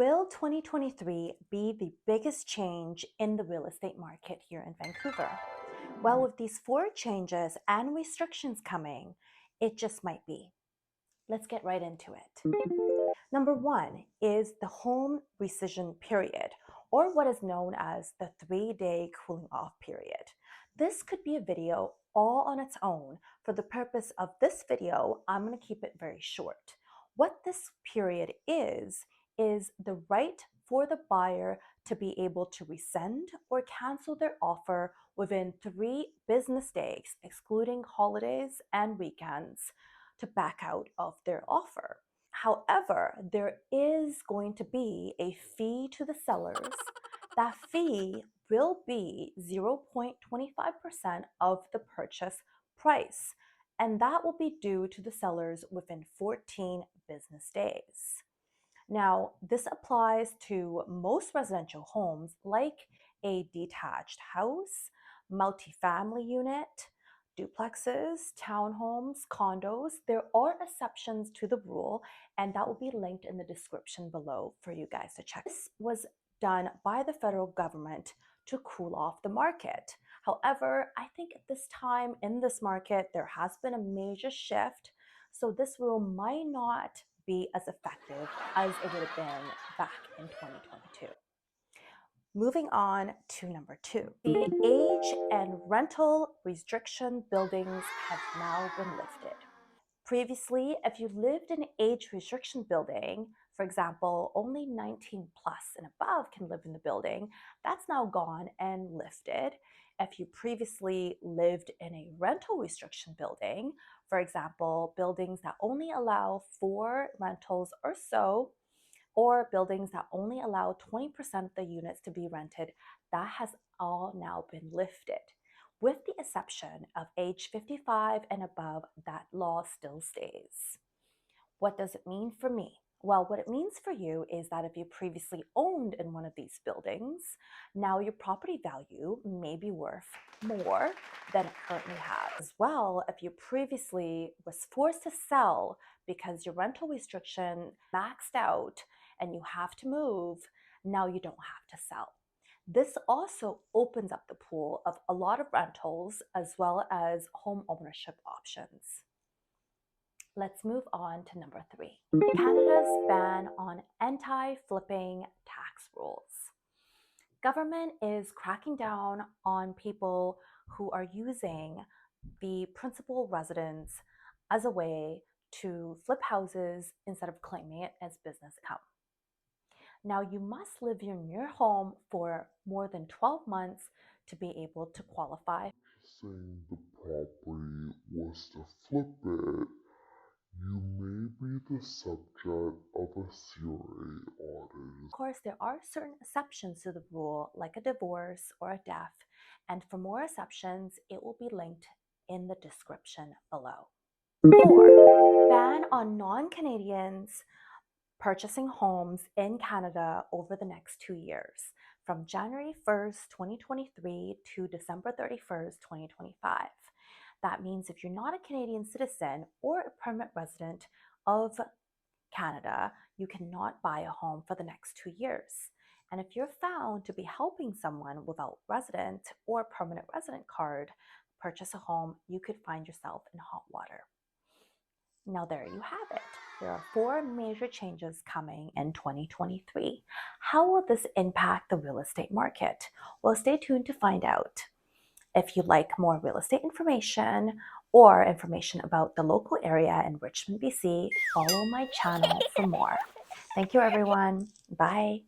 Will 2023 be the biggest change in the real estate market here in Vancouver? Well, with these four changes and restrictions coming, it just might be. Let's get right into it. Number one is the home rescission period, or what is known as the 3-day cooling off period. This could be a video all on its own. For the purpose of this video, I'm going to keep it very short. What this period is the right for the buyer to be able to rescind or cancel their offer within 3 business days, excluding holidays and weekends, to back out of their offer. However, there is going to be a fee to the sellers. That fee will be 0.25% of the purchase price, and that will be due to the sellers within 14 business days. Now, this applies to most residential homes like a detached house, multifamily unit, duplexes, townhomes, condos. There are exceptions to the rule, and that will be linked in the description below for you guys to check. This was done by the federal government to cool off the market. However, I think at this time in this market, there has been a major shift. So this rule might not be as effective as it would have been back in 2022. Moving on to number two, the age and rental restriction buildings have now been lifted. Previously, if you lived in an age restriction building, for example, only 19 plus and above can live in the building, that's now gone and lifted. If you previously lived in a rental restriction building, for example, buildings that only allow 4 rentals or so, or buildings that only allow 20% of the units to be rented, that has all now been lifted. With the exception of age 55 and above, that law still stays. What does it mean for me? Well, what it means for you is that if you previously owned in one of these buildings, now your property value may be worth more than it currently has. As well, if you previously was forced to sell because your rental restriction maxed out and you have to move, now you don't have to sell. This also opens up the pool of a lot of rentals as well as home ownership options. Let's move on to number 3. Canada's ban on anti-flipping tax rules. Government is cracking down on people who are using the principal residence as a way to flip houses instead of claiming it as business income. Now, you must live in your home for more than 12 months to be able to qualify. Saying the property was to flip it, you may be the subject of a CRA audit. Of course, there are certain exceptions to the rule, like a divorce or a death, and for more exceptions, it will be linked in the description below. 4. Ban on non-Canadians purchasing homes in Canada over the next 2 years, from January 1st, 2023 to December 31st, 2025. That means if you're not a Canadian citizen or a permanent resident of Canada, you cannot buy a home for the next 2 years. And if you're found to be helping someone without resident or permanent resident card purchase a home, you could find yourself in hot water. Now, there you have it. There are 4 major changes coming in 2023. How will this impact the real estate market? Well, stay tuned to find out. If you'd like more real estate information or information about the local area in Richmond, BC, follow my channel for more. Thank you, everyone. Bye.